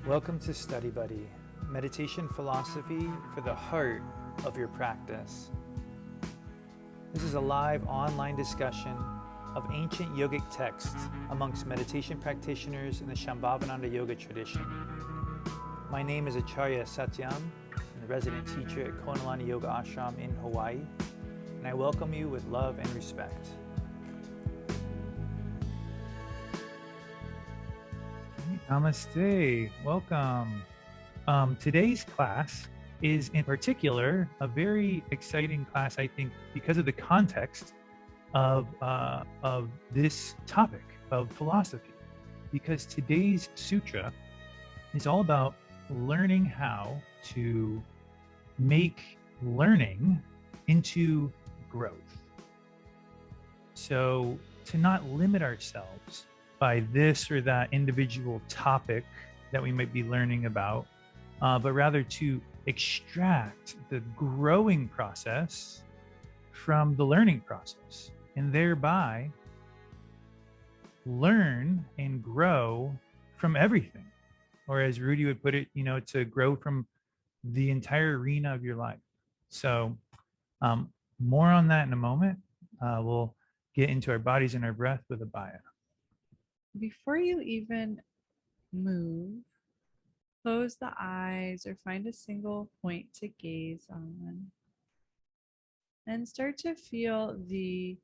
Welcome to Study Buddy, meditation philosophy for the heart of your practice. This is a live online discussion of ancient yogic texts amongst meditation practitioners in the Shambhavananda yoga tradition. My name is Acharya Satyam, I'm the resident teacher at Konalani Yoga Ashram in Hawaii, and I welcome you with love and respect. Namaste, welcome. Today's class is in particular a very exciting class, I think, because of the context of this topic of philosophy. Because today's sutra is all about learning how to make learning into growth. So to not limit ourselves by this or that individual topic that we might be learning about, but rather to extract the growing process from the learning process, and thereby learn and grow from everything. Or as Rudy would put it, to grow from the entire arena of your life. So more on that in a moment. We'll get into our bodies and our breath with a baya. Before you even move, close the eyes or find a single point to gaze on. And start to feel the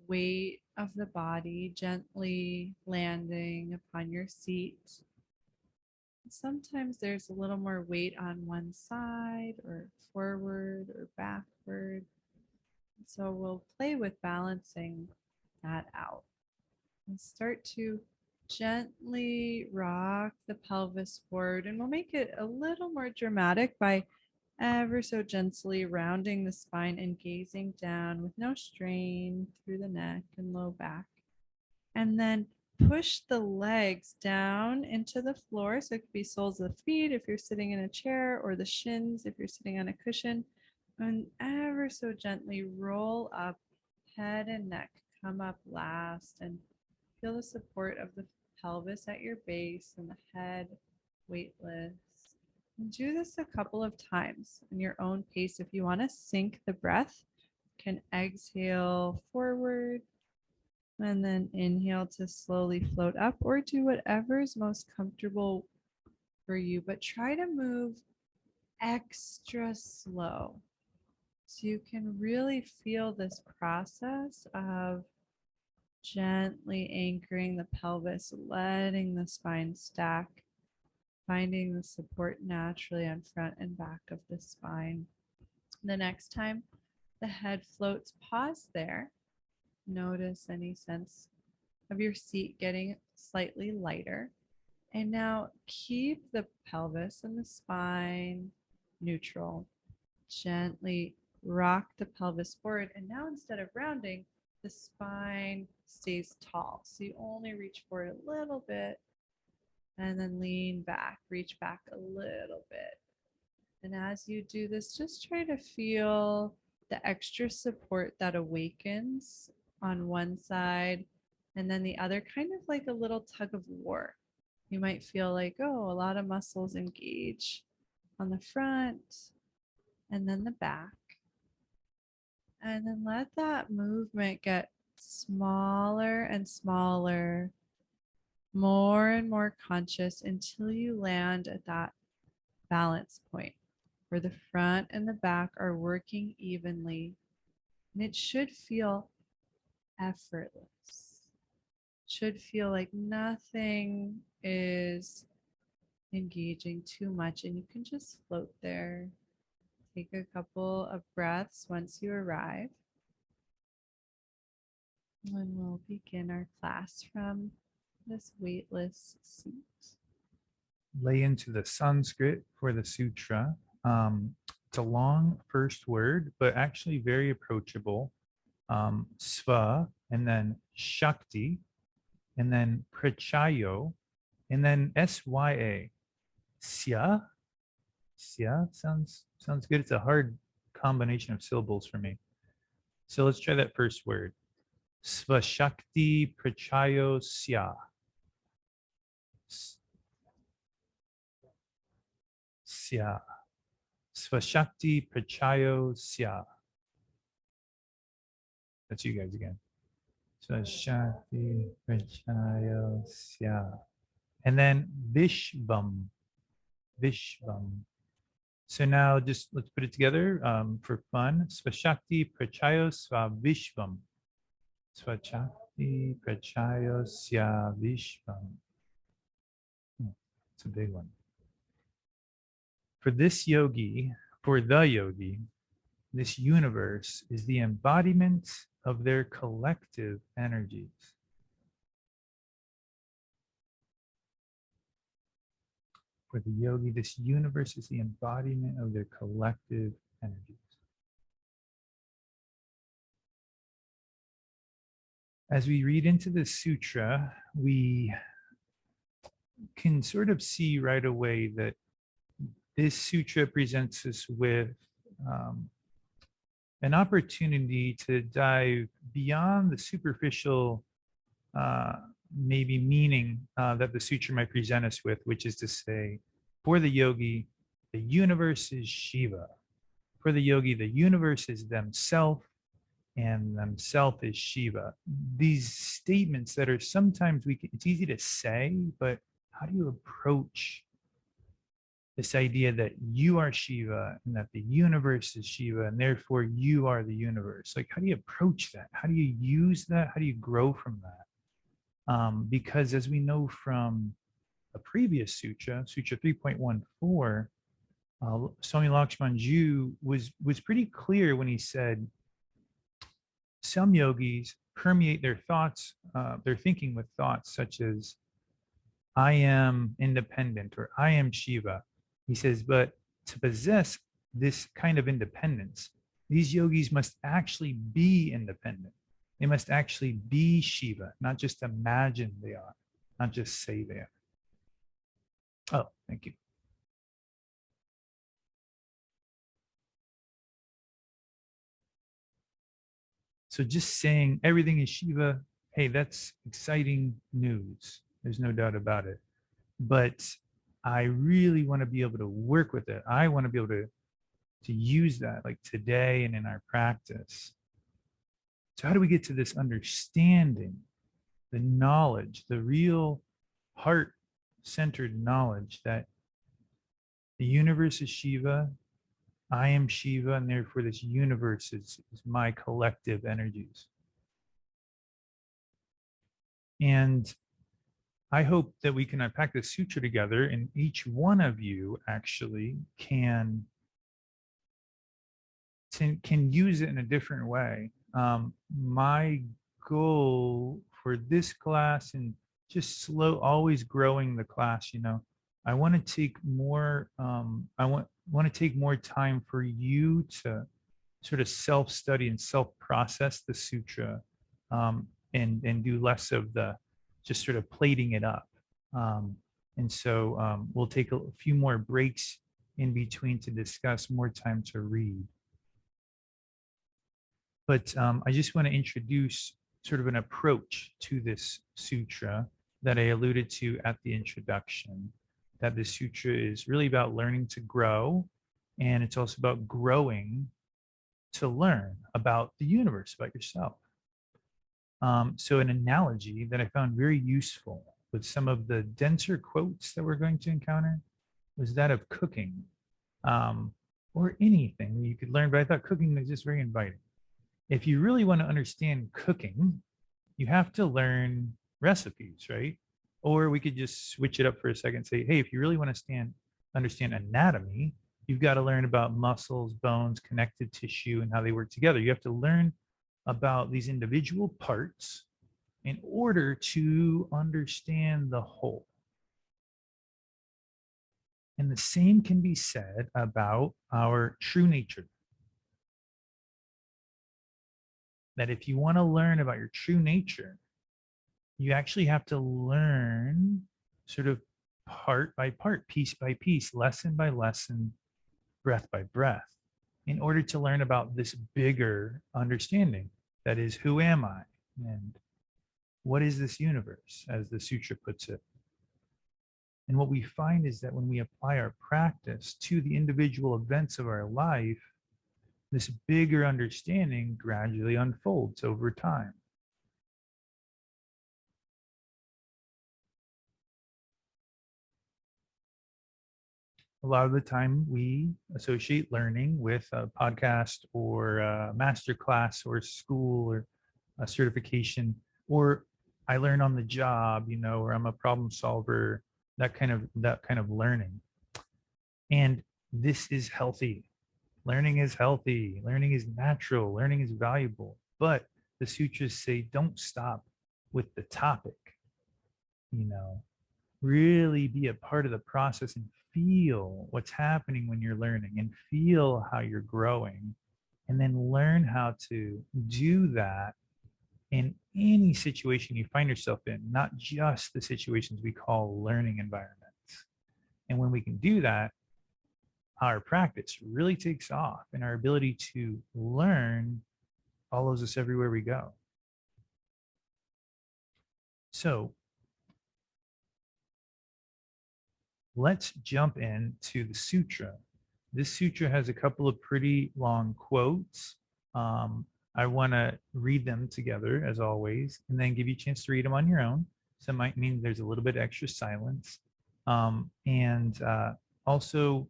weight of the body gently landing upon your seat. Sometimes there's a little more weight on one side or forward or backward. So we'll play with balancing that out. And start to gently rock the pelvis forward, and we'll make it a little more dramatic by ever so gently rounding the spine and gazing down with no strain through the neck and low back. And then push the legs down into the floor. So it could be soles of the feet if you're sitting in a chair, or the shins if you're sitting on a cushion. And ever so gently roll up, head and neck come up last, and feel the support of the pelvis at your base and the head weightless. And do this a couple of times in your own pace. If you want to sync the breath, you can exhale forward and then inhale to slowly float up, or do whatever is most comfortable for you. But try to move extra slow so you can really feel this process of gently anchoring the pelvis, letting the spine stack, finding the support naturally on front and back of the spine. The next time the head floats, pause there. Notice any sense of your seat getting slightly lighter. And now keep the pelvis and the spine neutral. Gently rock the pelvis forward. And now instead of rounding, the spine stays tall. So you only reach forward a little bit and then lean back, reach back a little bit. And as you do this, just try to feel the extra support that awakens on one side, and then the other, kind of like a little tug of war. You might feel like, oh, a lot of muscles engage on the front and then the back. And then let that movement get smaller and smaller, more and more conscious, until you land at that balance point where the front and the back are working evenly. And it should feel effortless. It should feel like nothing is engaging too much, and you can just float there. Take a couple of breaths once you arrive. And we'll begin our class from this weightless seat. Lay into the Sanskrit for the sutra. It's a long first word, but actually very approachable. Sva, and then shakti, and then prachayo, and then sya. Sya sounds good. It's a hard combination of syllables for me. So let's try that first word. Śvaśaktipracayo'sya. śvaśaktipracayo'sya. That's you guys again. Śvaśaktipracayo'sya. And then viśvam. So now just let's put it together for fun. Śvaśaktipracayo'sya viśvam. Śvaśaktipracayo'sya viśvam. It's a big one. For the yogi, this universe is the embodiment of their collective energies. For the yogi, this universe is the embodiment of their collective energies. As we read into this sutra, we can sort of see right away that this sutra presents us with an opportunity to dive beyond the superficial maybe meaning that the sutra might present us with, which is to say, for the yogi, the universe is Shiva. For the yogi, the universe is themself, and themself is Shiva. These statements that are sometimes it's easy to say, but how do you approach this idea that you are Shiva and that the universe is Shiva and therefore you are the universe? Like, how do you approach that? How do you use that? How do you grow from that? Because as we know from a previous sutra, Sutra 3.14, Swami Lakshmanju was pretty clear when he said, some yogis permeate their thoughts, their thinking with thoughts such as, I am independent or I am Shiva. He says, but to possess this kind of independence, these yogis must actually be independent. They must actually be Shiva, not just imagine they are, not just say they are. Oh, thank you. So just saying everything is Shiva, hey, that's exciting news. There's no doubt about it. But I really want to be able to work with it. I want to be able to use that like today and in our practice. So how do we get to this understanding, the knowledge, the real heart-centered knowledge that the universe is Shiva, I am Shiva, and therefore this universe is my collective energies. And I hope that we can unpack this sutra together and each one of you actually can use it in a different way. My goal for this class and just always growing the class, I want to take more, I want to take more time for you to sort of self-study and self-process the sutra and do less of the just sort of plating it up. And so we'll take a few more breaks in between to discuss, more time to read. But I just want to introduce sort of an approach to this sutra that I alluded to at the introduction, that this sutra is really about learning to grow, and it's also about growing to learn about the universe, about yourself. So an analogy that I found very useful with some of the denser quotes that we're going to encounter was that of cooking, or anything you could learn, but I thought cooking was just very inviting. If you really want to understand cooking, you have to learn recipes, right? Or we could just switch it up for a second and say, hey, if you really want to understand anatomy, you've got to learn about muscles, bones, connective tissue, and how they work together. You have to learn about these individual parts in order to understand the whole. And the same can be said about our true nature. That if you want to learn about your true nature, you actually have to learn sort of part by part, piece by piece, lesson by lesson, breath by breath, in order to learn about this bigger understanding. That is, who am I? And what is this universe, as the sutra puts it? And what we find is that when we apply our practice to the individual events of our life, this bigger understanding gradually unfolds over time. A lot of the time we associate learning with a podcast or a master class or school or a certification, or I learn on the job, or I'm a problem solver, that kind of learning. And this is healthy. Learning is healthy. Learning is natural. Learning is valuable. But the sutras say don't stop with the topic, really be a part of the process and feel what's happening when you're learning and feel how you're growing, and then learn how to do that in any situation you find yourself in, not just the situations we call learning environments. And when we can do that, our practice really takes off, and our ability to learn follows us everywhere we go. So let's jump into the sutra. This sutra has a couple of pretty long quotes. I want to read them together as always, and then give you a chance to read them on your own. So it might mean there's a little bit extra silence. And also,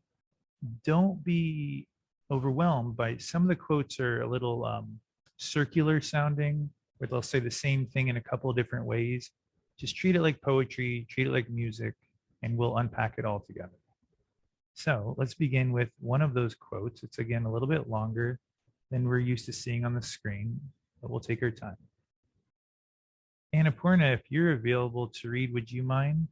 don't be overwhelmed by some of the quotes are a little circular sounding, where they'll say the same thing in a couple of different ways. Just treat it like poetry, treat it like music, and we'll unpack it all together. So let's begin with one of those quotes. It's again a little bit longer than we're used to seeing on the screen, but we'll take our time. Annapurna, if you're available to read, would you mind?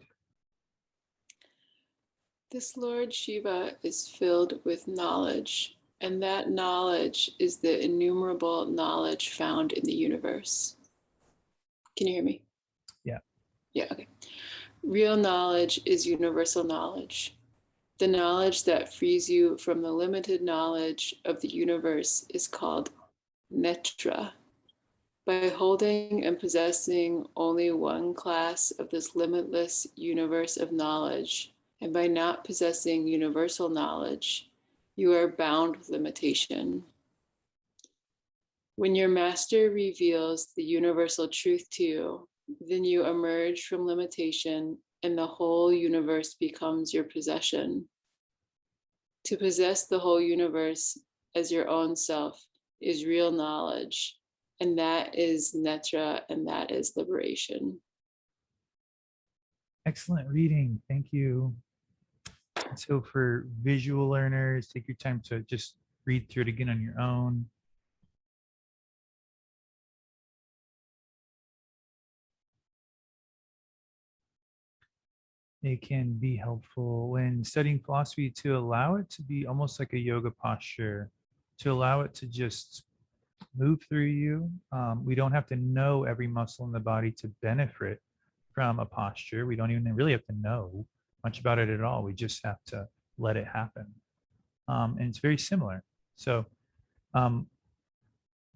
This Lord Shiva is filled with knowledge, and that knowledge is the innumerable knowledge found in the universe. Can you hear me? Yeah. Yeah, okay. Real knowledge is universal knowledge. The knowledge that frees you from the limited knowledge of the universe is called netra. By holding and possessing only one class of this limitless universe of knowledge, and by not possessing universal knowledge, you are bound with limitation. When your master reveals the universal truth to you, then you emerge from limitation and the whole universe becomes your possession. To possess the whole universe as your own self is real knowledge, and that is netra, and that is liberation. Excellent reading. Thank you. And so for visual learners, take your time to just read through it again on your own. It can be helpful when studying philosophy to allow it to be almost like a yoga posture, to allow it to just move through you. We don't have to know every muscle in the body to benefit from a posture. We don't even really have to know much about it at all. We just have to let it happen. And it's very similar. So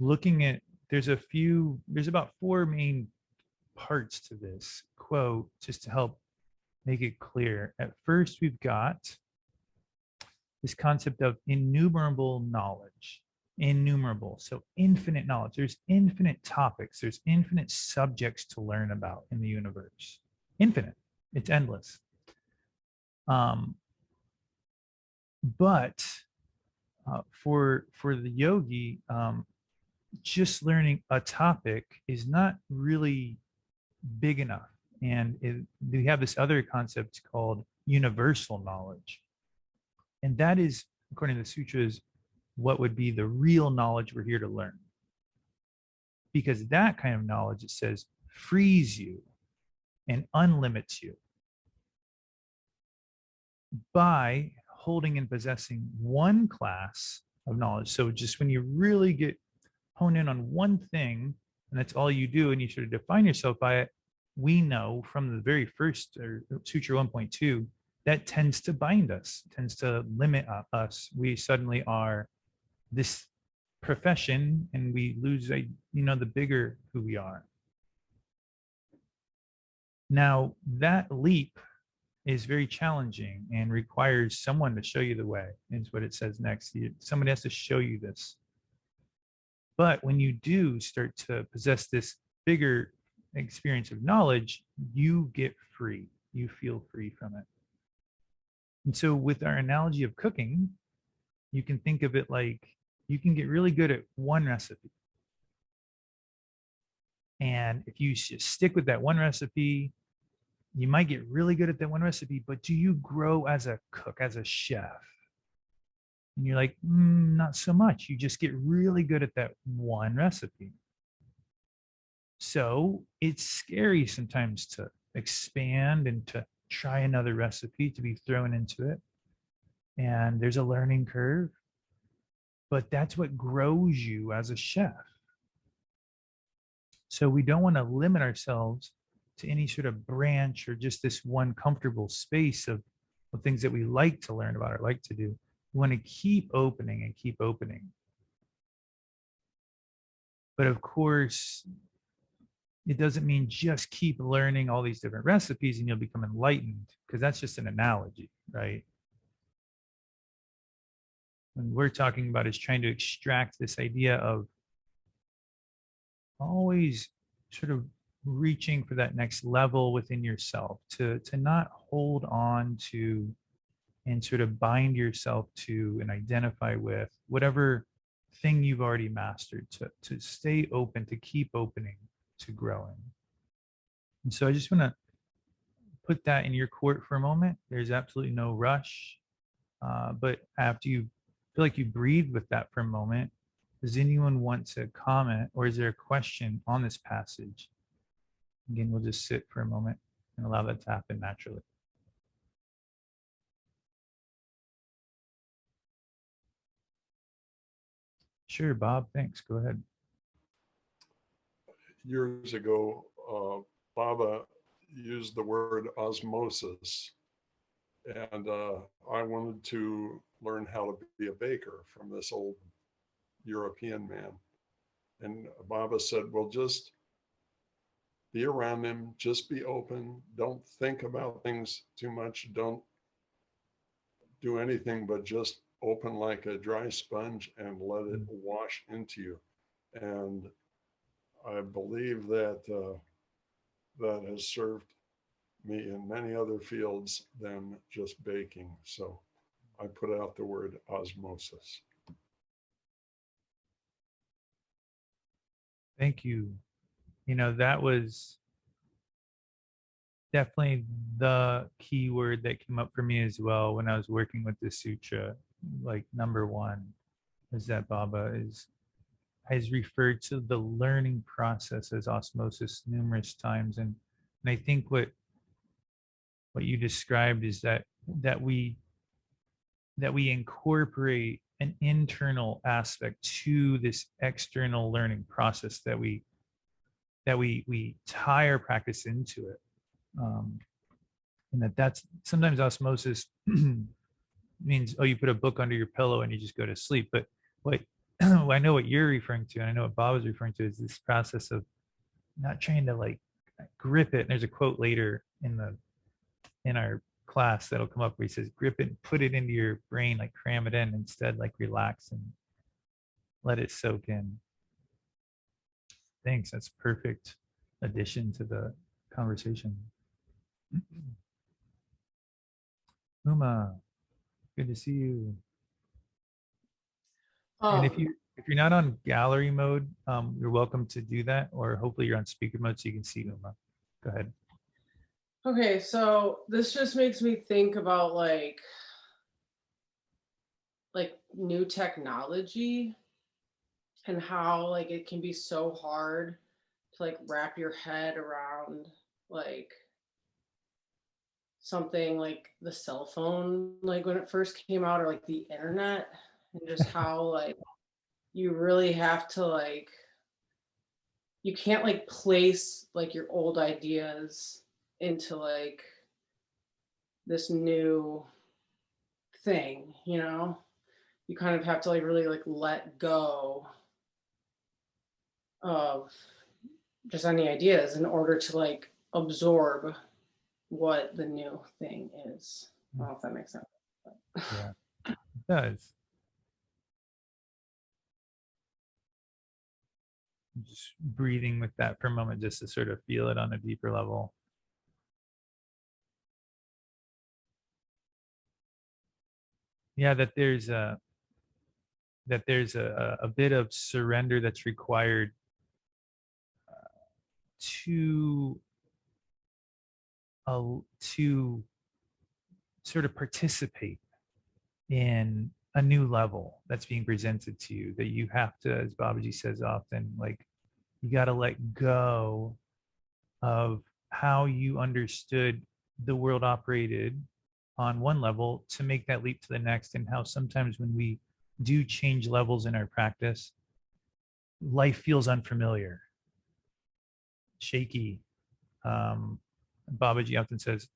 looking at, there's about 4 main parts to this quote, just to help make it clear. At first, we've got this concept of innumerable knowledge. Innumerable, so infinite knowledge. There's infinite topics, there's infinite subjects to learn about in the universe. Infinite, it's endless. But for the yogi, just learning a topic is not really big enough. And we have this other concept called universal knowledge. And that is, according to the sutras, what would be the real knowledge we're here to learn. Because that kind of knowledge, it says, frees you and unlimits you by holding and possessing one class of knowledge. So just when you really get honed in on one thing, and that's all you do, and you sort of define yourself by it, we know from the very first Sutra 1.2 that tends to bind us, tends to limit us. We suddenly are this profession, and we lose, the bigger who we are. Now, that leap is very challenging and requires someone to show you the way, is what it says next. Somebody has to show you this. But when you do start to possess this bigger experience of knowledge, you get free. You feel free from it. And so with our analogy of cooking, you can think of it like you can get really good at one recipe. And if you just stick with that one recipe, you might get really good at that one recipe, but do you grow as a cook, as a chef? And you're like, not so much. You just get really good at that one recipe. So it's scary sometimes to expand and to try another recipe, to be thrown into it. And there's a learning curve, but that's what grows you as a chef. So we don't want to limit ourselves to any sort of branch or just this one comfortable space of things that we like to learn about or like to do. We want to keep opening and keep opening. But of course, it doesn't mean just keep learning all these different recipes and you'll become enlightened, because that's just an analogy, right? What we're talking about is trying to extract this idea of always sort of reaching for that next level within yourself, to not hold on to and sort of bind yourself to and identify with whatever thing you've already mastered, to stay open, to keep opening, to growing. And so I just want to put that in your court for a moment. There's absolutely no rush. But after you feel like you breathe with that for a moment, does anyone want to comment, or is there a question on this passage? Again, we'll just sit for a moment and allow that to happen naturally. Sure, Bob, thanks. Go ahead. Years ago, Baba used the word osmosis, and I wanted to learn how to be a baker from this old European man. And Baba said, well, just be around him, just be open, don't think about things too much, don't do anything but just open like a dry sponge and let it wash into you. And I believe that that has served me in many other fields than just baking. So I put out the word osmosis. Thank you. That was definitely the key word that came up for me as well when I was working with the sutra. Like, number one is that Baba has referred to the learning process as osmosis numerous times. And I think what you described is that we incorporate an internal aspect to this external learning process, that we tie our practice into it. And that's sometimes osmosis means, oh, you put a book under your pillow and you just go to sleep. But what I know what you're referring to, and I know what Bob was referring to, is this process of not trying to like grip it. And there's a quote later in our class that'll come up where he says, grip it and put it into your brain, like cram it in. Instead, like relax and let it soak in. Thanks. That's perfect addition to the conversation. Uma, good to see you. And if you're not on gallery mode, you're welcome to do that, or hopefully you're on speaker mode so you can see Uma. Go ahead. Okay, so this just makes me think about like new technology and how like it can be so hard to like wrap your head around like something like the cell phone, like when it first came out, or like the internet, and just how like you really have to like, you can't like place like your old ideas into like this new thing, you know? You kind of have to like really like let go of just any ideas in order to like absorb what the new thing is. I don't know if that makes sense. Yeah, it does. Just breathing with that for a moment, just to sort of feel it on a deeper level. Yeah, that there's a bit of surrender that's required to to sort of participate in a new level that's being presented to you, that you have to, as Babaji says often, like, you got to let go of how you understood the world operated on one level to make that leap to the next, and how sometimes when we do change levels in our practice, life feels unfamiliar, shaky. Babaji often says,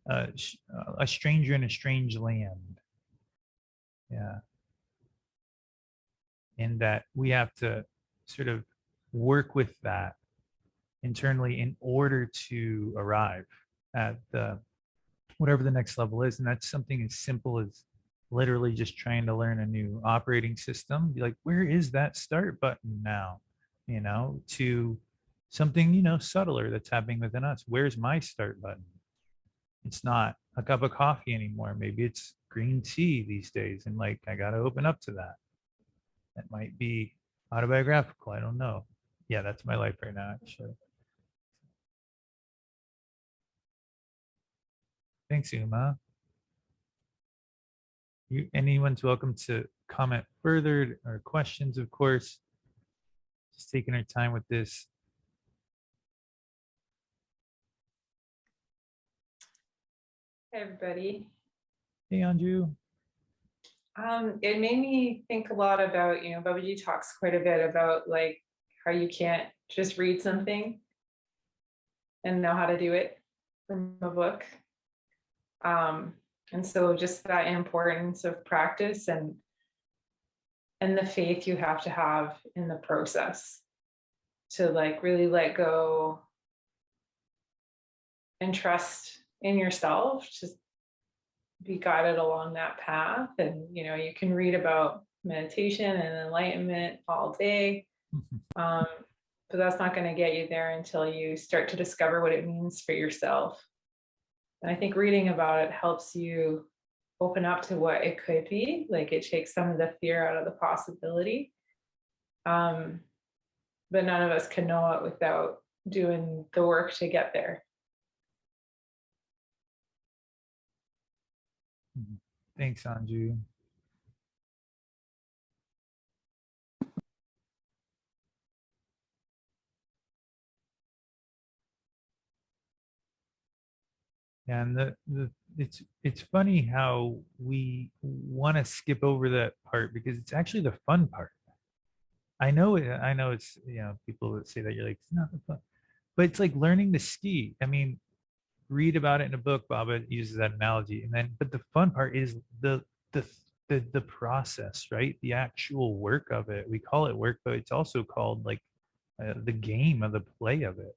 a stranger in a strange land. Yeah. And that we have to sort of work with that internally in order to arrive at the whatever the next level is. And that's something as simple as literally just trying to learn a new operating system. Be like, where is that start button now? To something, subtler that's happening within us. Where's my start button? It's not a cup of coffee anymore. Maybe it's green tea these days. And like, I got to open up to that. That might be autobiographical. I don't know. Yeah, that's my life right now, actually. Thanks, Uma. Anyone's welcome to comment further or questions, of course. Just taking our time with this. Hey everybody. Hey, Andrew. It made me think a lot about, Babaji talks quite a bit about like how you can't just read something and know how to do it from a book. And so just that importance of practice and the faith you have to have in the process to like really let go and trust in yourself, just be guided along that path. And you can read about meditation and enlightenment all day, but that's not going to get you there until you start to discover what it means for yourself. And I think reading about it helps you open up to what it could be. Like, it takes some of the fear out of the possibility, but none of us can know it without doing the work to get there. Thanks, Anju. And it's funny how we want to skip over that part because it's actually the fun part. I know it's, people that say that, you're like, it's not the fun, but it's like learning to ski. I mean, read about it in a book. Baba uses that analogy, but the fun part is the process, right? The actual work of it. We call it work, but it's also called like the game of the play of it.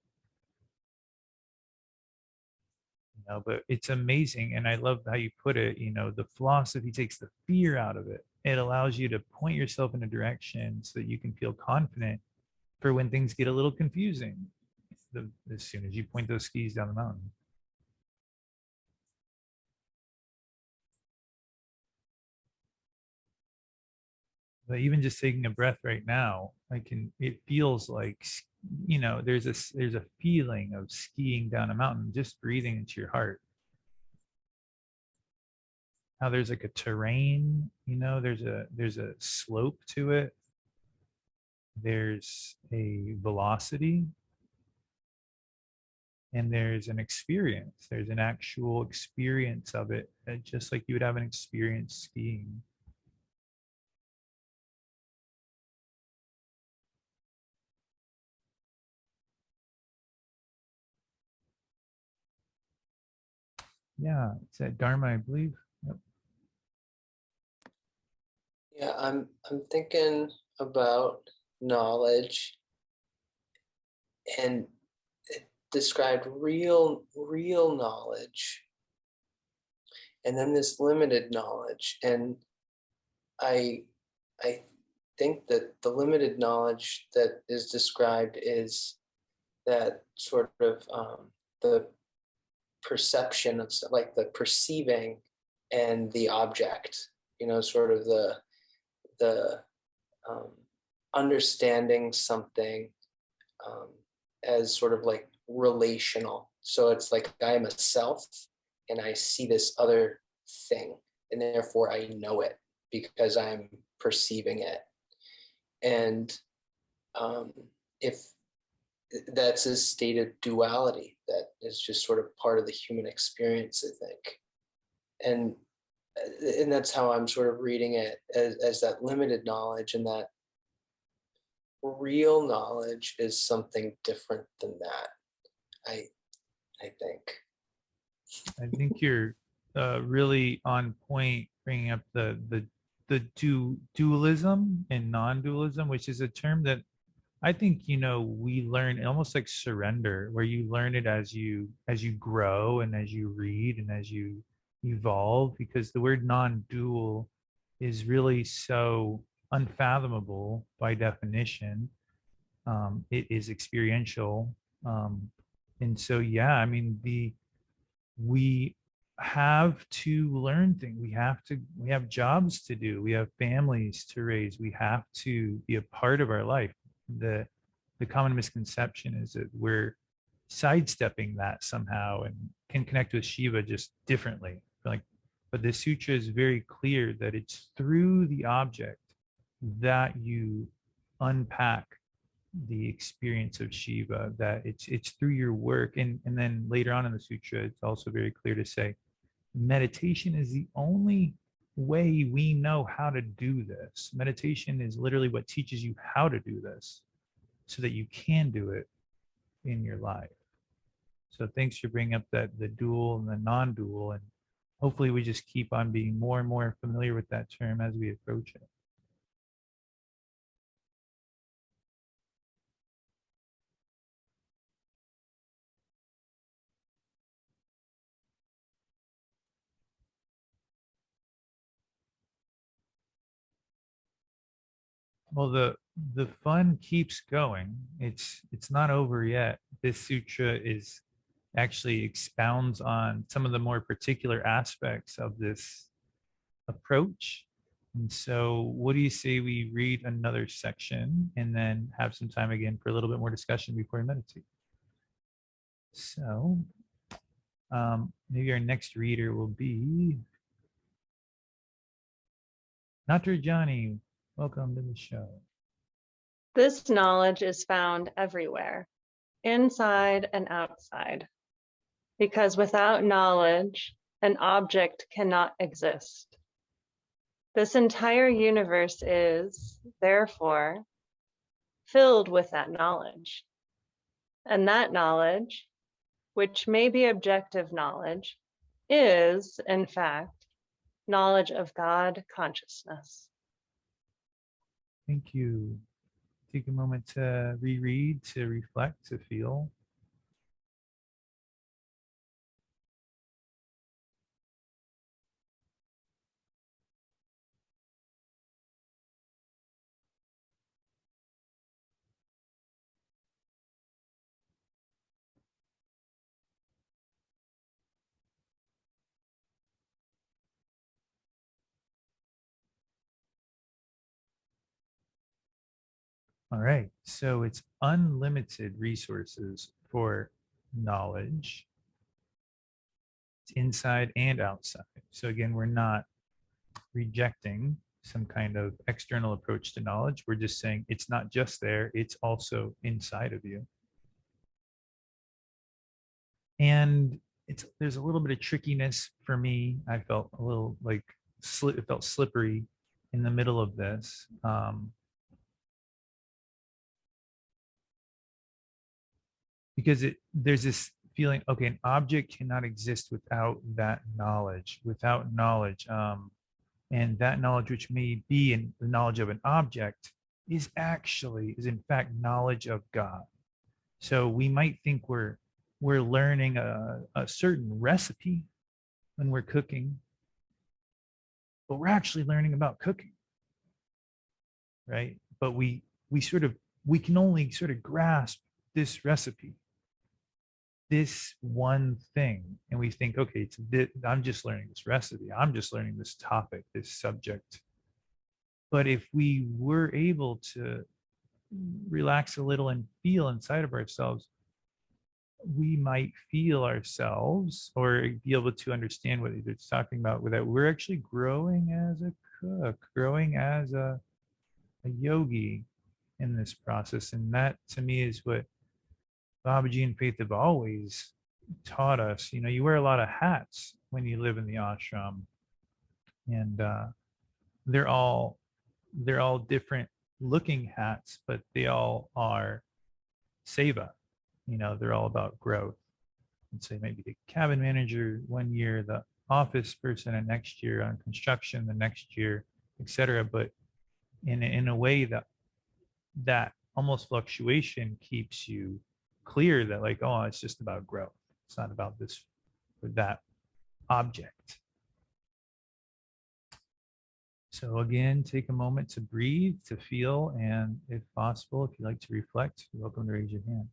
But it's amazing, and I love how you put it. The philosophy takes the fear out of it. It allows you to point yourself in a direction so that you can feel confident for when things get a little confusing. As soon as you point those skis down the mountain. But even just taking a breath right now, it feels like, there's a feeling of skiing down a mountain, just breathing into your heart. How there's like a terrain, there's a slope to it. There's a velocity. And there's an experience. There's an actual experience of it, just like you would have an experience skiing. Yeah, it's at Dharma, I believe. Yep. Yeah, I'm thinking about knowledge, and described real knowledge, and then this limited knowledge. And I think that the limited knowledge that is described is that sort of the perception of, like, the perceiving and the object, sort of the understanding something as sort of like relational. So it's like I'm a self and I see this other thing, and therefore I know it because I'm perceiving it. And if that's a state of duality that is just sort of part of the human experience, I think. And that's how I'm sort of reading it, as that limited knowledge, and that real knowledge is something different than that. I think. I think you're really on point, bringing up the dualism and non-dualism, which is a term that I think we learn almost like surrender, where you learn it as you grow and as you read and as you evolve, because the word non-dual is really so unfathomable by definition. It is experiential, and so yeah, I mean we have to learn things. We have jobs to do. We have families to raise. We have to be a part of our life. The common misconception is that we're sidestepping that somehow and can connect with Shiva just differently. But the sutra is very clear that it's through the object that you unpack the experience of Shiva, that it's through your work. And then later on in the sutra, it's also very clear to say meditation is the only way we know how to do this. Meditation is literally what teaches you how to do this so that you can do it in your life. So thanks for bringing up the dual and the non-dual, and hopefully we just keep on being more and more familiar with that term as we approach it. Well, the fun keeps going. It's not over yet. This sutra is actually expounds on some of the more particular aspects of this approach. And so what do you say we read another section and then have some time again for a little bit more discussion before we meditate? So maybe our next reader will be Dr. Johnny. Welcome to the show. This knowledge is found everywhere, inside and outside, because without knowledge, an object cannot exist. This entire universe is, therefore, filled with that knowledge. And that knowledge, which may be objective knowledge, is, in fact, knowledge of God consciousness. Thank you. Take a moment to reread, to reflect, to feel. All right, so it's unlimited resources for knowledge. It's inside and outside. So again, we're not rejecting some kind of external approach to knowledge. We're just saying it's not just there, it's also inside of you. And there's a little bit of trickiness for me. I felt a little like it felt slippery in the middle of this. Because there's this feeling, okay, an object cannot exist without that knowledge, and that knowledge, which may be in the knowledge of an object, is in fact knowledge of God. So we might think we're we're learning a certain recipe when we're cooking, but we're actually learning about cooking, right? But we can only sort of grasp this recipe, this one thing, and we think, okay, I'm just learning this recipe, I'm just learning this topic, this subject. But if we were able to relax a little and feel inside of ourselves, we might feel ourselves or be able to understand what it's talking about, that we're actually growing as a cook, growing as a yogi in this process. And that to me is what Babaji and Faith have always taught us. You know, you wear a lot of hats when you live in the ashram, and they're all different looking hats, but they all are seva. You know, they're all about growth. And so maybe the cabin manager one year, the office person, and next year on construction, the next year, etc. But in a way that almost fluctuation keeps you clear that, like, oh, it's just about growth. It's not about this or that object. So again, take a moment to breathe, to feel, and if possible, if you'd like to reflect, you're welcome to raise your hand.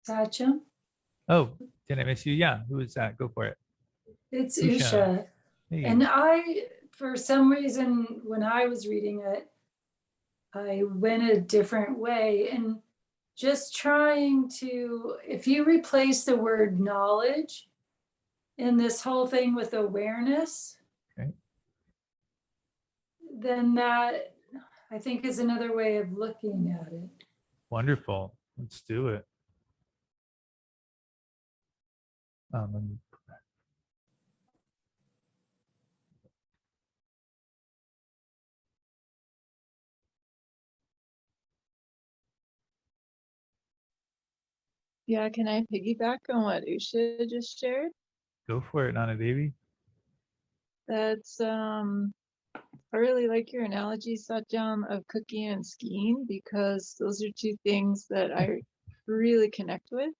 Sacha, Oh, did I miss you? Yeah, who is that? Go for it. it's Usha. Usha. Hey. And for some reason, when I was reading it, I went a different way. And just trying to, if you replace the word knowledge in this whole thing with awareness, Okay. then that, I think, is another way of looking at it. Wonderful. Let's do it. Let me put that. Yeah, can I piggyback on what Usha just shared? Go for it, Nana Devi. That's I really like your analogy, Satjam, of cooking and skiing, because those are two things that I really connect with.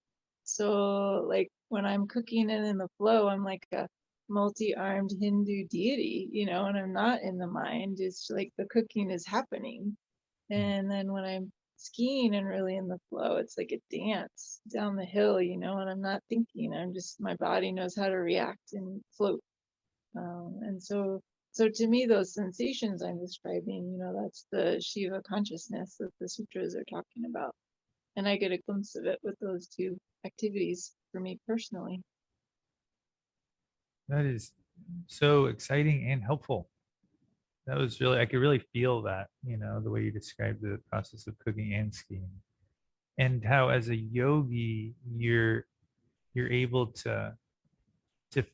So like when I'm cooking and in the flow, I'm like a multi-armed Hindu deity, you know, and I'm not in the mind. It's like the cooking is happening. And then when I'm skiing and really in the flow, it's like a dance down the hill, you know, and I'm not thinking. I'm just, my body knows how to react and float. And so to me, those sensations I'm describing, you know, that's the Shiva consciousness that the sutras are talking about. And I get a glimpse of it with those two activities for me personally. That is so exciting and helpful. That was really, I could really feel that, you know, the way you described the process of cooking and skiing, and how as a yogi, you're able to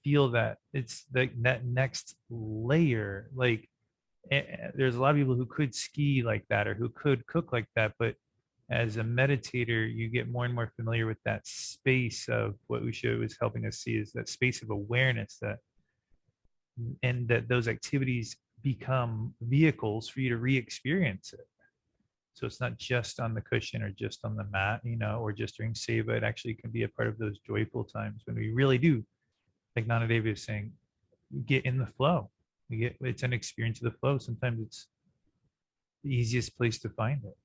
feel that it's like that next layer. Like there's a lot of people who could ski like that or who could cook like that, but as a meditator, you get more and more familiar with that space of what Usha was helping us see, is that space of awareness, that and that those activities become vehicles for you to re-experience it. So it's not just on the cushion or just on the mat, you know, or just during seva. It actually can be a part of those joyful times when we really do, like Nana Devi is saying, get in the flow. It's an experience of the flow. Sometimes it's the easiest place to find it.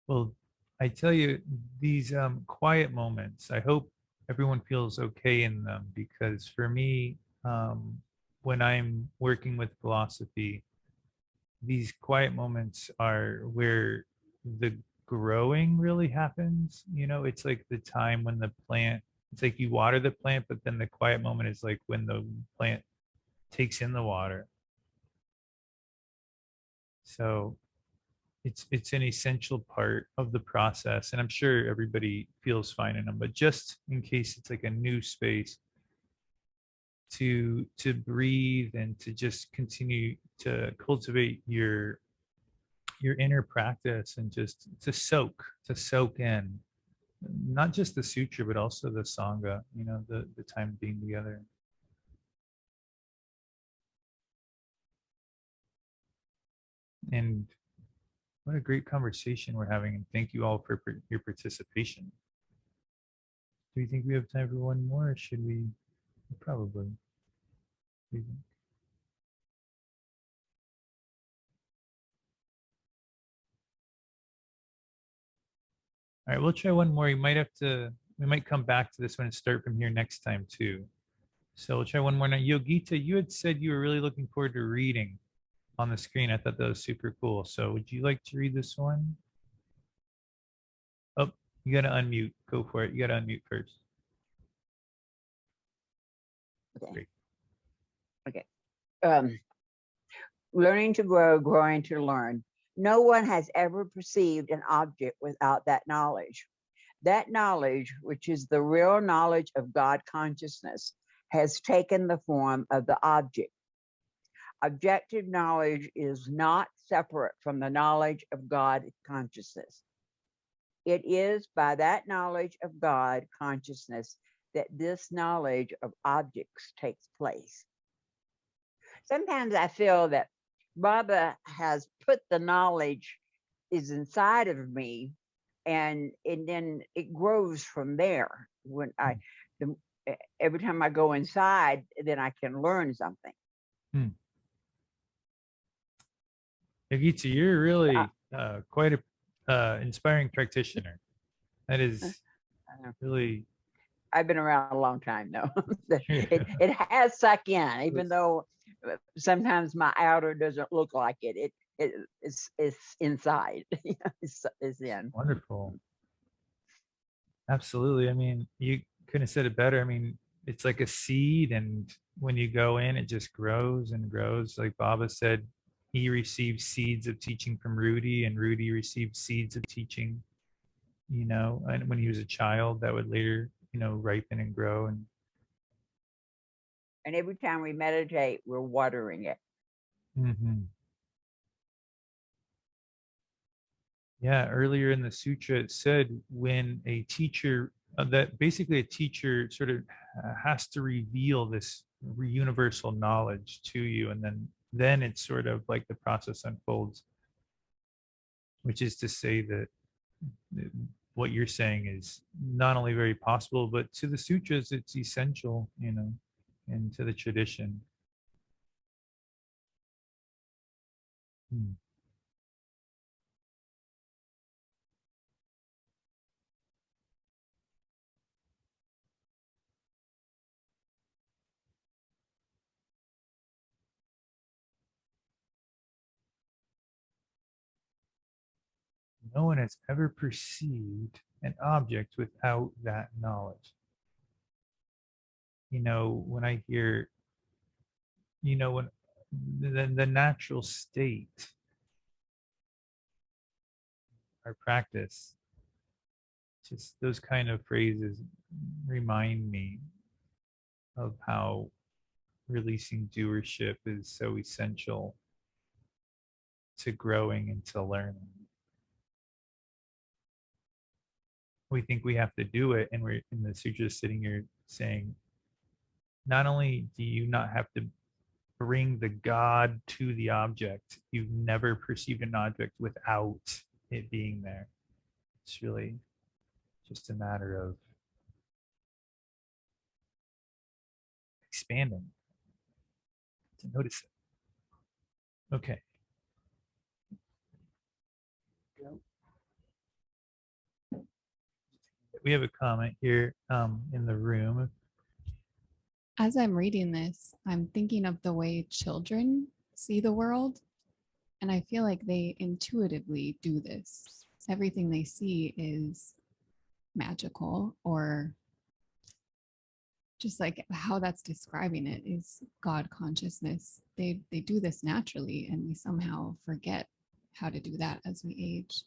Well, I tell you, these quiet moments, I hope everyone feels okay in them, because for me, when I'm working with philosophy, these quiet moments are where the growing really happens. You know, it's like the time when the plant, it's like you water the plant, but then the quiet moment is like when the plant takes in the water. So it's an essential part of the process, and I'm sure everybody feels fine in them, but just in case it's like a new space, to breathe and to just continue to cultivate your inner practice, and just to soak in not just the sutra but also the sangha, the time being together. And what a great conversation we're having, and thank you all for your participation. Do you think we have time for one more, or should we? Probably. What do you think? All right, we'll try one more. We might come back to this one and start from here next time too. So we'll try one more. Now, Yogita, you had said you were really looking forward to reading on the screen. I thought that was super cool. So would you like to read this one? Oh, you got to unmute. Go for it. You got to unmute first. Okay. Okay. Learning to grow, growing to learn. No one has ever perceived an object without that knowledge. That knowledge, which is the real knowledge of God consciousness, has taken the form of the object. Objective knowledge is not separate from the knowledge of God consciousness. It is by that knowledge of God consciousness that this knowledge of objects takes place. Sometimes I feel that Baba has put the knowledge is inside of me, and then it grows from there. When every time I go inside, then I can learn something. Yogita, you're really quite a inspiring practitioner. That is really. I've been around a long time, though. It has sunk in, even though sometimes my outer doesn't look like it. It's inside. it's in. Wonderful. Absolutely. I mean, you couldn't have said it better. I mean, it's like a seed, and when you go in, it just grows and grows. Like Baba said, he received seeds of teaching from Rudy, and Rudy received seeds of teaching, and when he was a child, that would later, ripen and grow. And every time we meditate, we're watering it. Mm-hmm. Yeah, earlier in the sutra, it said when a teacher, that basically a teacher sort of has to reveal this universal knowledge to you, and then it's sort of like the process unfolds, which is to say that what you're saying is not only very possible, but to the sutras, it's essential, and to the tradition. No one has ever perceived an object without that knowledge. When I hear, when the natural state, our practice, just those kind of phrases remind me of how releasing doership is so essential to growing and to learning. We think we have to do it, and we're in the sutra sitting here saying, not only do you not have to bring the God to the object, you've never perceived an object without it being there. It's really just a matter of expanding to notice it. Okay. We have a comment here in the room. As I'm reading this, I'm thinking of the way children see the world, and I feel like they intuitively do this. Everything they see is magical, or just like how that's describing it is God consciousness. They do this naturally, and we somehow forget how to do that as we age.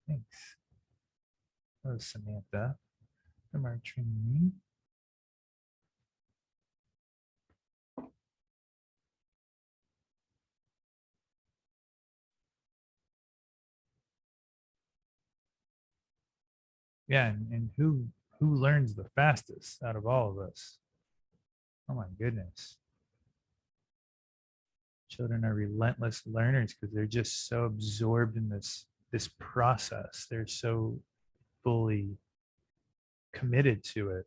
Thanks. That was Samantha from our training. Yeah, and who learns the fastest out of all of us? Oh my goodness. Children are relentless learners because they're just so absorbed in this process. They're so fully committed to it.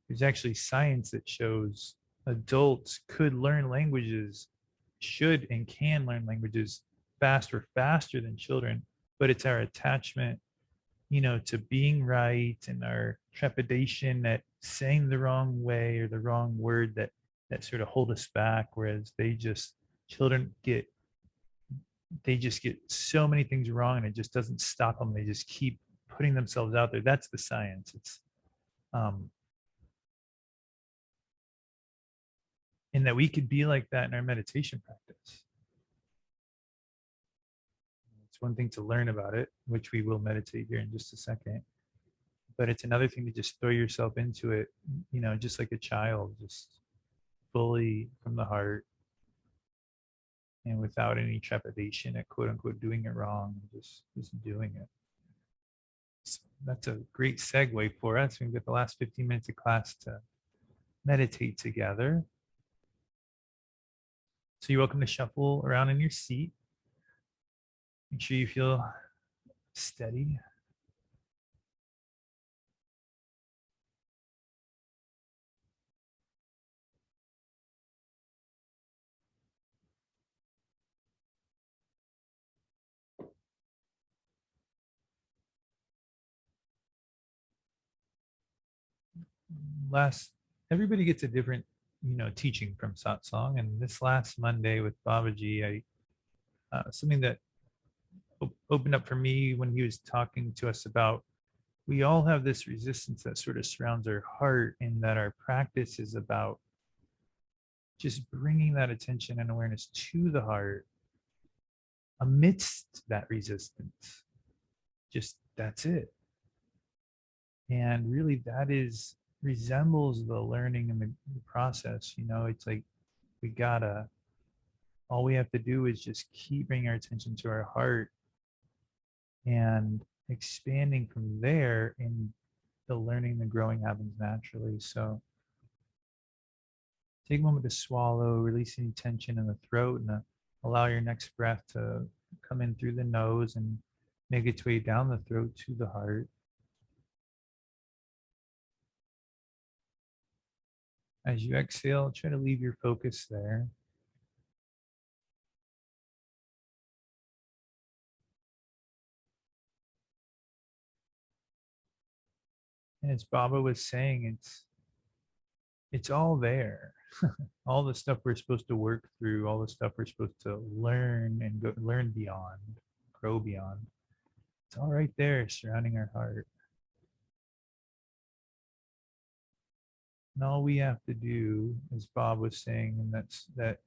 There's actually science that shows adults could learn languages, should and can learn languages faster than children, but it's our attachment, to being right and our trepidation at saying the wrong way or the wrong word that sort of hold us back. Whereas children get so many things wrong and it just doesn't stop them. They just keep putting themselves out there. That's the science. It's and that we could be like that in our meditation practice. It's one thing to learn about it, which we will meditate here in just a second. But it's another thing to just throw yourself into it, just like a child, just fully from the heart and without any trepidation at quote unquote doing it wrong, just doing it. So that's a great segue for us. We've got the last 15 minutes of class to meditate together. So you're welcome to shuffle around in your seat. Make sure you feel steady. Everybody gets a different teaching from satsang, and this last Monday with Babaji, something that opened up for me when he was talking to us about, we all have this resistance that sort of surrounds our heart, and that our practice is about just bringing that attention and awareness to the heart amidst that resistance. Just that's it. And really resembles the learning and the process. It's like all we have to do is just keep bringing our attention to our heart and expanding from there, and the learning, the growing happens naturally. So take a moment to swallow, release any tension in the throat, and allow your next breath to come in through the nose and make its way down the throat to the heart. As you exhale, try to leave your focus there. And as Baba was saying, it's all there. All the stuff we're supposed to work through, all the stuff we're supposed to learn and learn beyond, grow beyond. It's all right there surrounding our heart. And all we have to do, as Bob was saying, and that's that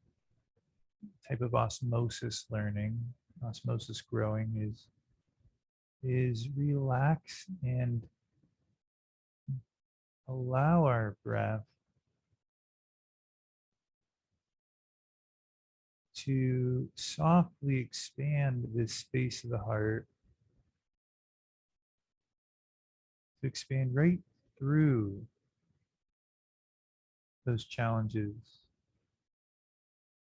type of osmosis learning, osmosis growing, is relax and allow our breath to softly expand this space of the heart, to expand right through those challenges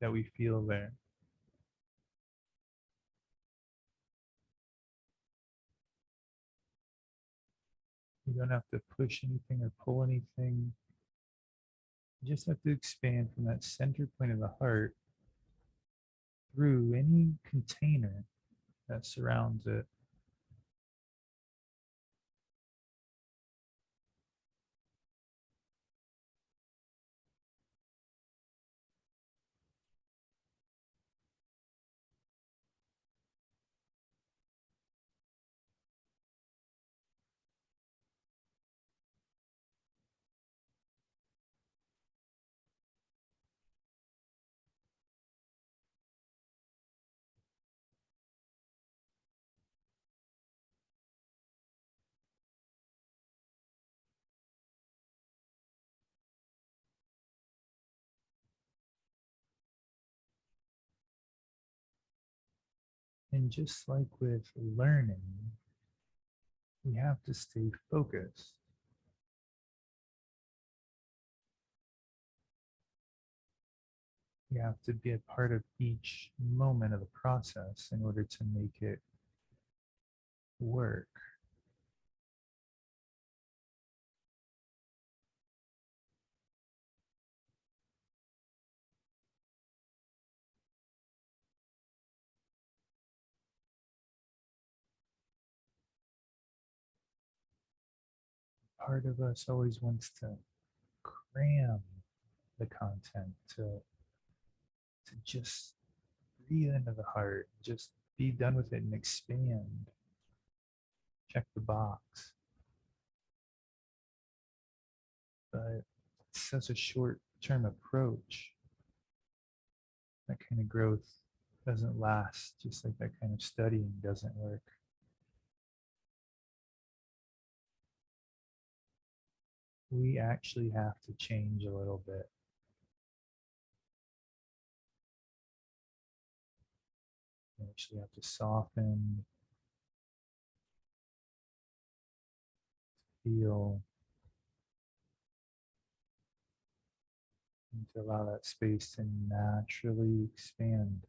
that we feel there. You don't have to push anything or pull anything. You just have to expand from that center point of the heart through any container that surrounds it. And just like with learning, we have to stay focused. You have to be a part of each moment of the process in order to make it work. Part of us always wants to cram the content, to just breathe into the heart, just be done with it and expand. Check the box. But it's such a short-term approach. That kind of growth doesn't last, just like that kind of studying doesn't work. We actually have to change a little bit. We actually have to soften, feel, and to allow that space to naturally expand.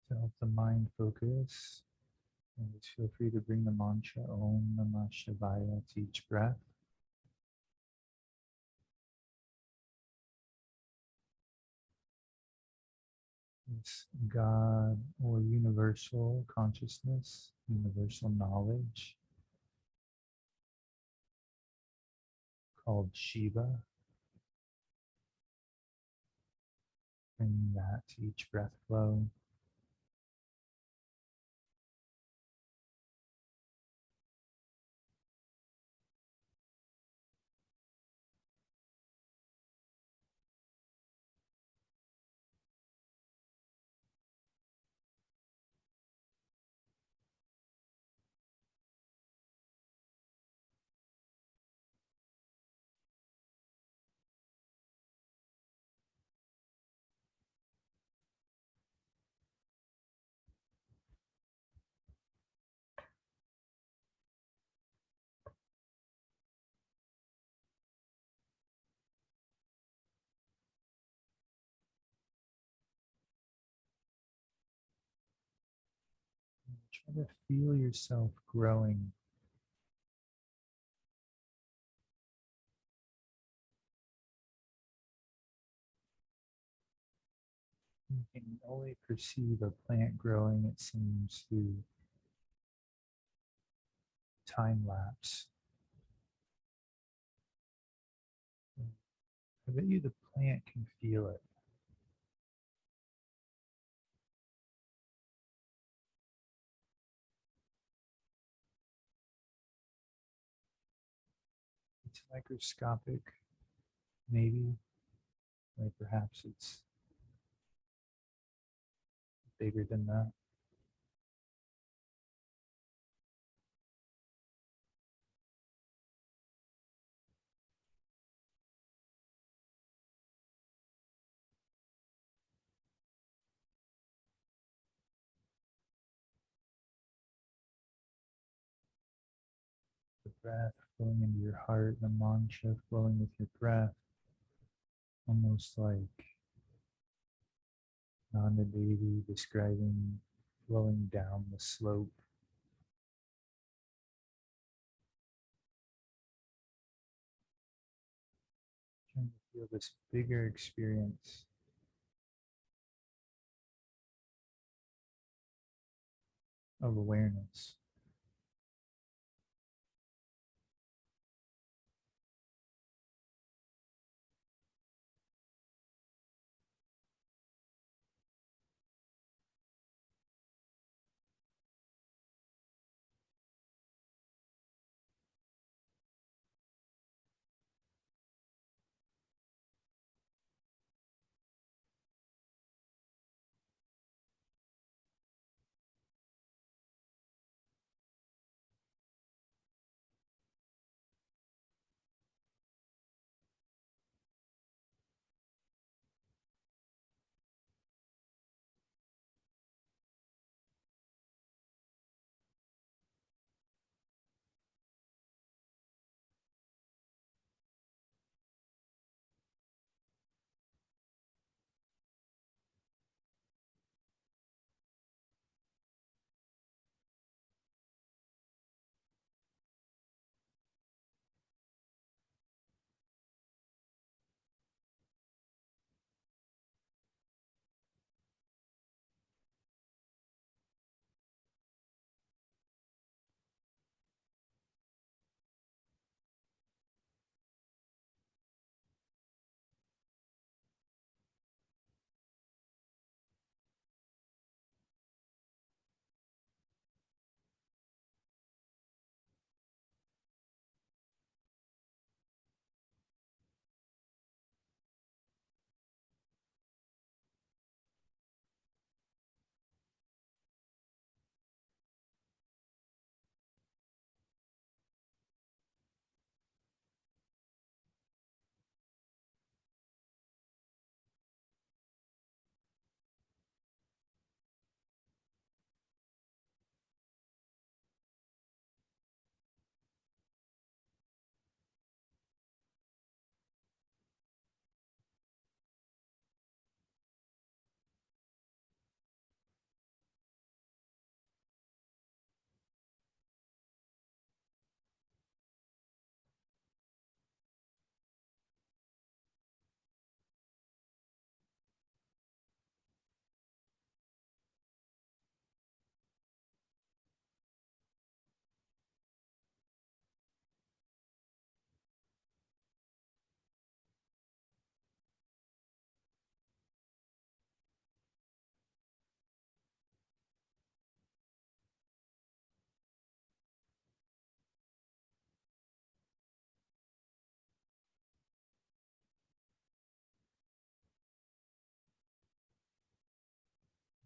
To help the mind focus, and just feel free to bring the mantra Om Namah Shivaya to each breath. This God or universal consciousness, universal knowledge called Shiva. Bringing that to each breath flow. Try to feel yourself growing. You can only perceive a plant growing, it seems, through time lapse. I bet you the plant can feel it. It's microscopic, maybe, or perhaps it's bigger than that. The breath flowing into your heart, the mantra flowing with your breath, almost like Nanda Devi describing flowing down the slope. Feel this bigger experience of awareness.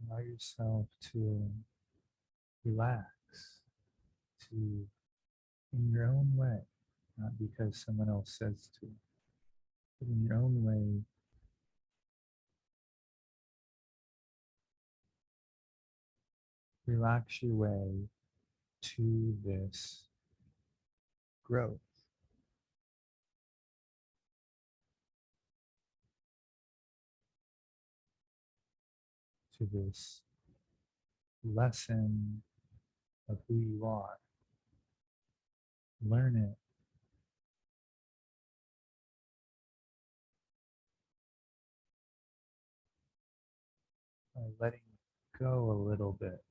Allow yourself to relax, to, in your own way, not because someone else says to, but in your own way, relax your way to this growth, to this lesson of who you are. Learn it. By letting go a little bit.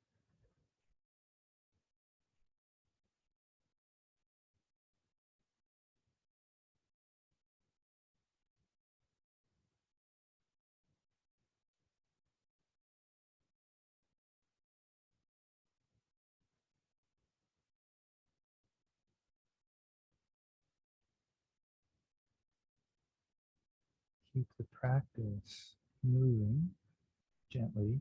Keep the practice moving gently.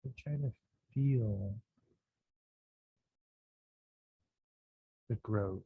But try to feel the growth.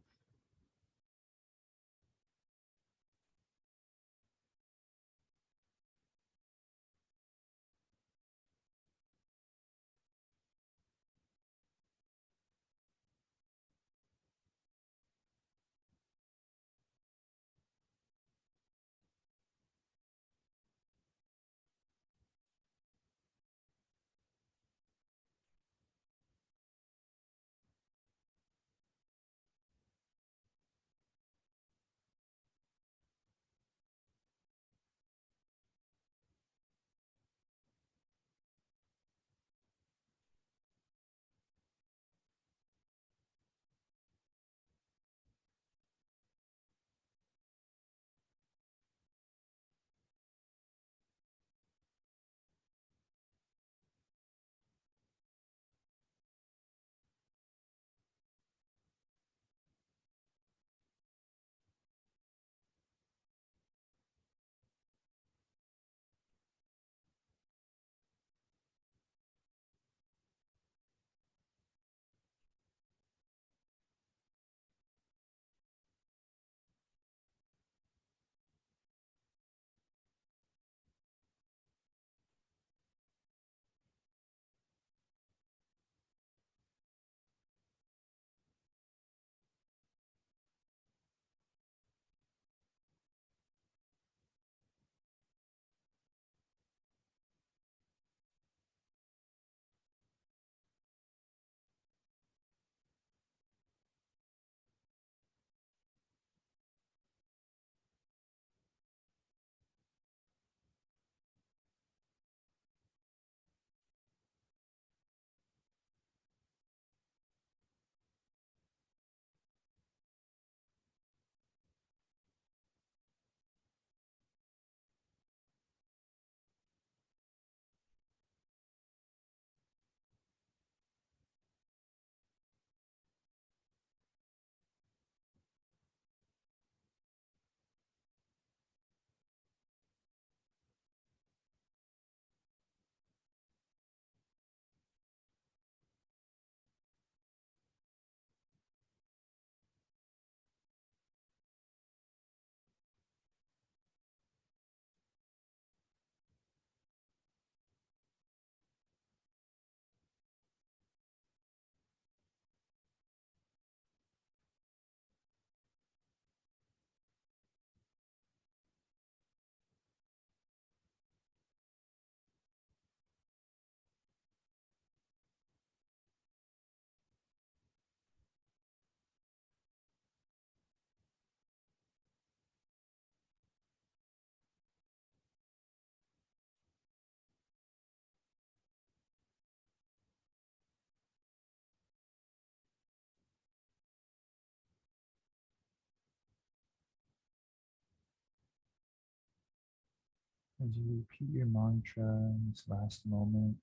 As you repeat your mantra in this last moment,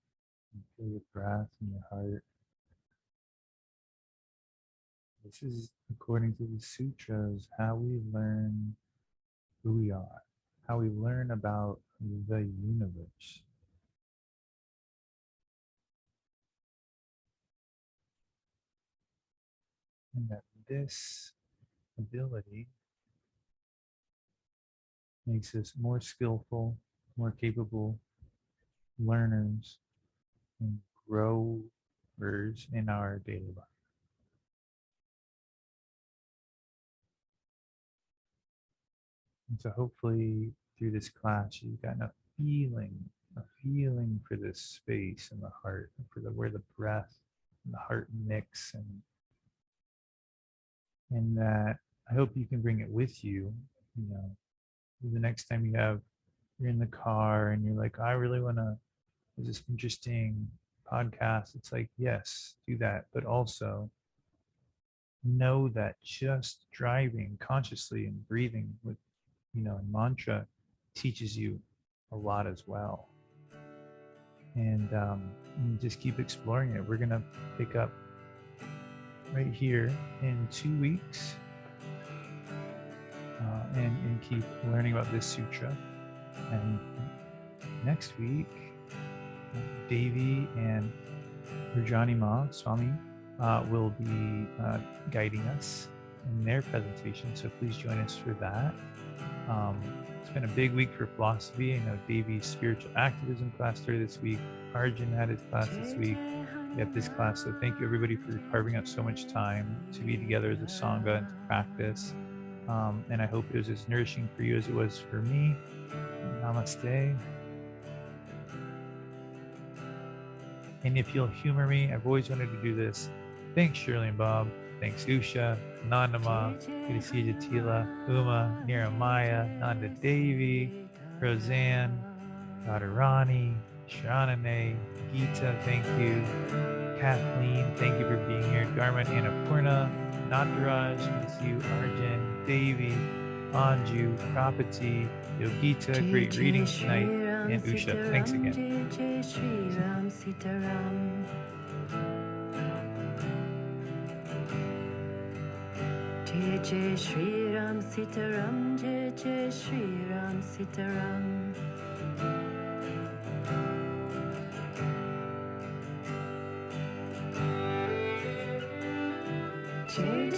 and feel your breath and your heart. This is, according to the sutras, how we learn who we are, how we learn about the universe. And that this ability makes us more skillful, more capable learners and growers in our daily life. And so hopefully through this class, you've gotten a feeling for this space in the heart, for where the breath and the heart mix, and that I hope you can bring it with you, you know, the next time you're in the car and you're like, I really want to, there's this interesting podcast. It's like, yes, do that. But also know that just driving consciously and breathing with, you know, mantra teaches you a lot as well. And just keep exploring it. We're going to pick up right here in 2 weeks and keep learning about this sutra. And next week, Devi and Rajani Ma Swami will be guiding us in their presentation. So please join us for that. It's been a big week for philosophy. I know Devi's spiritual activism class started this week. Arjun had his class this week. We have this class. So thank you everybody for carving out so much time to be together as a Sangha and to practice. And I hope it was as nourishing for you as it was for me. Namaste. And if you'll humor me, I've always wanted to do this. Thanks, Shirley and Bob. Thanks, Usha, Nandama, good to see you, Jatila, Uma, Niramaya, Nanda Devi, Roseanne, Radharani, Sharanane, Geeta, thank you. Kathleen, thank you for being here. Dharma, Annapurna, Nataraj, good to see you. Arjun, Devi, Anju, Prapati, Yogita, great reading tonight. And Usha, thanks again. Jai Shri Ram Sitaram, Jai Shri Ram Sitaram. Jai